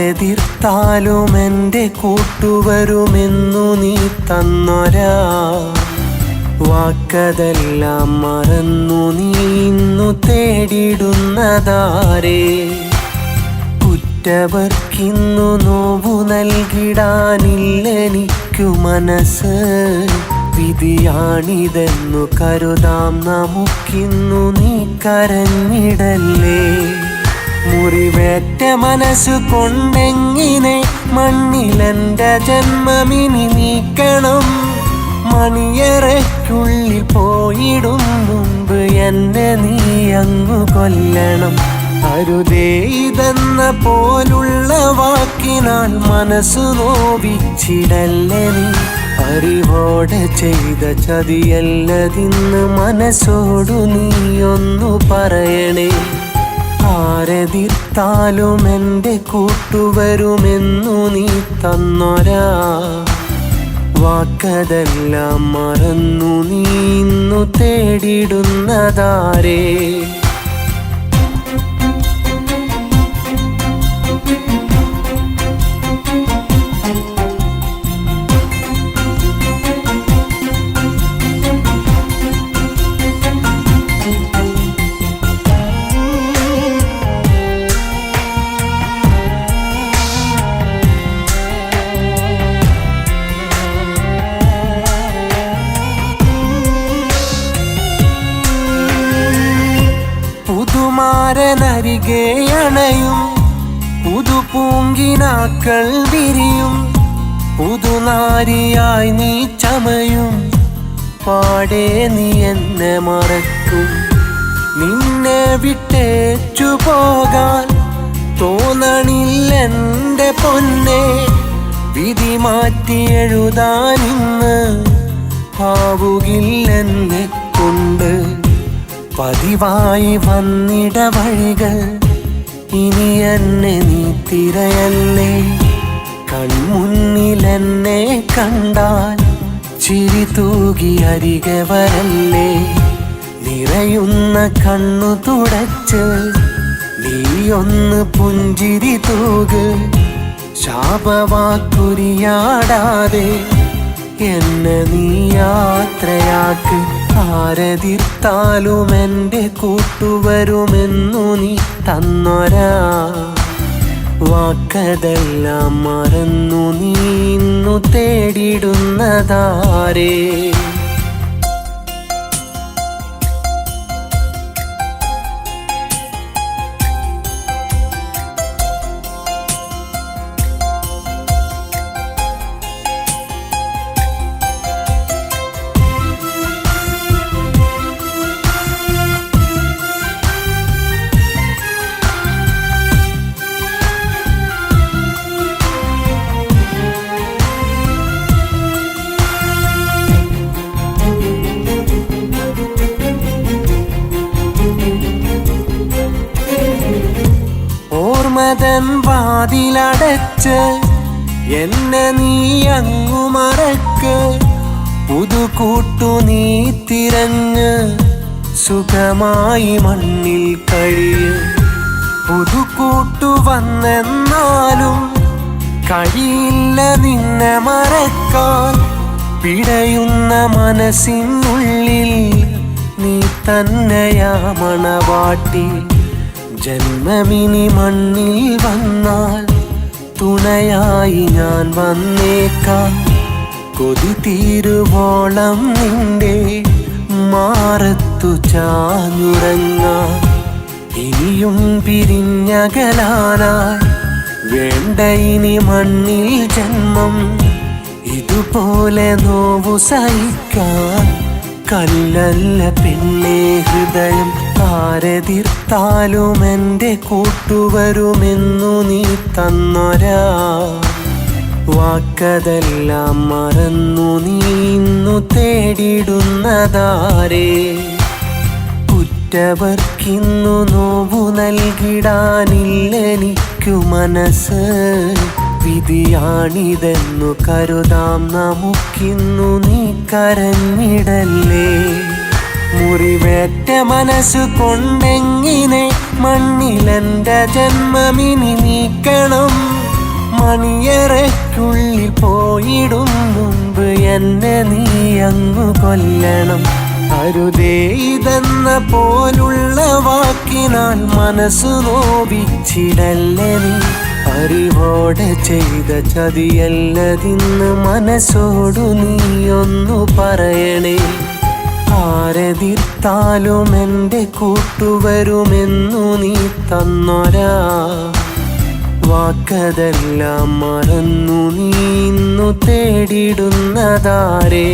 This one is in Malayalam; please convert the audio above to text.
ആരെതിർത്താലും എൻ്റെ കൂട്ടുവരുമെന്നു നീ തന്നൊരാ വാക്കതെല്ലാം മറന്നു നീ ഇന്നു തേടിടുന്നതാരേ. കുറ്റവർക്കിന്നു നോവു നൽകിടാനില്ലെനിക്കു മനസ്സ്, വിധിയാണിതെന്നു കരുതാം നമുക്കിന്നു നീ കരഞ്ഞിടല്ലേ. മുറിവേറ്റ മനസ്സു കൊണ്ടെങ്ങിനെ മണ്ണിലെൻ്റെ ജന്മമിനി നീക്കണം. മണിയറയ്ക്കുള്ളിൽ പോയിടും മുമ്പ് എന്നെ നീ അങ്ങു കൊല്ലണം. അരുതേ ഇതെന്ന പോലുള്ള വാക്കിനാൽ മനസ്സു നോവിച്ചിടല്ലേ നീ. അറിവോടെ ചെയ്ത ചതിയല്ലതിന്ന് മനസ്സോടു നീ ഒന്നു പറയണേ. ആരെതിർത്താലും എൻ്റെ കൂട്ടുവരുമെന്നു നീ തന്നൊരാ വാക്കതെല്ലാം മറന്നു നീ ഇന്നു തേടിടുന്നതാരേ. പുതുമാരനരികെ അണയും പുതുപൂങ്കിനാക്കൾ വിരിയും. പുതുനാരിയായി നീ ചമയും പാടെ നീ എന്നെ മറക്കും. നിന്നെ വിട്ടേച്ചു പോകാൻ തോന്നണില്ലെൻ്റെ പൊന്നെ. വിധി മാറ്റി എഴുതാനിന്ന് ആവുകില്ലെന്നെ കൊണ്ട്. പതിവായി വന്നിട വഴികൾ ഇനി എന്നെ നീ തിരയല്ലേ. കൺമുന്നിലെന്നെ കണ്ടാൽ ചിരി തൂകി അരികെ വരല്ലേ. നിറയുന്ന കണ്ണു തുടച്ച് നീയൊന്ന് പുഞ്ചിരി തൂക്. ശാപവാക്കുരിയാടാതെ എന്നെ നീ യാത്രയാക്ക്. ആരെതിർത്താലും എൻ്റെ കൂട്ടുവരുമെന്നു നീ തന്നൊരാ വാക്കതെല്ലാം മറന്നു നീ ഇന്നു തേടിടുന്നതാരേ. ഓർമ്മതൻ വാതിലടച്ച് എന്നെ നീ അങ്ങു മറക്ക്. പുതുകൂട്ടു നീ തിരഞ്ഞ് സുഖമായി മണ്ണിൽ കഴിയ്. പുതുകൂട്ടു വന്നെന്നാലും കഴിയില്ല നിന്നെ മറക്കാൻ. പിടയുന്ന മനസ്സിനുള്ളിൽ നീ തന്നെയാ മണവാട്ടി. ജന്മമിനി മണ്ണിൽ വന്നാൽ തുണയായി ഞാൻ വന്നേക്കാം. കൊതി തീരുവോളം നിന്റെ മാറത്തു ചാഞ്ഞുറങ്ങാം. ഇനിയും പിരിഞ്ഞകലാനായി വേണ്ട ഇനി മണ്ണിൽ ജന്മം. ഇതുപോലെ നോവു സഹിക്കാൻ കല്ലല്ല പെണ്ണേ ഹൃദയം. ആരെതിർത്താലും എൻ്റെ കൂട്ടുവരുമെന്നു നീ തന്നൊരാ വാക്കതെല്ലാം മറന്നു നീ ഇന്നു തേടിടുന്നതാരേ. കുറ്റവർക്കിന്നു നോവു നൽകിടാനില്ലെനിക്കു മനസ്സ്, വിധിയാണിതെന്നു കരുതാം നമുക്കിന്നു നീ കരഞ്ഞിടല്ലേ. മുറിവേറ്റ മനസ്സു കൊണ്ടെങ്ങിനെ മണ്ണിലെൻ്റെ ജന്മമിനി നീക്കണം. മണിയറയ്ക്കുള്ളിൽ പോയിടും മുമ്പ് എന്നെ നീ അങ്ങു കൊല്ലണം. അരുതേ ഇതെന്ന പോലുള്ള വാക്കിനാൽ മനസ്സു നോവിച്ചിടല്ലേ നീ. അറിവോടെ ചെയ്ത ചതിയല്ലതിന്ന് മനസ്സോടു നീ ഒന്നു പറയണേ. ആരെതിർത്താലും എൻ്റെ കൂട്ടുവരുമെന്നു നീ തന്നൊരാ വാക്കതെല്ലാം മറന്നു നീ ഇന്നു തേടിടുന്നതാരേ.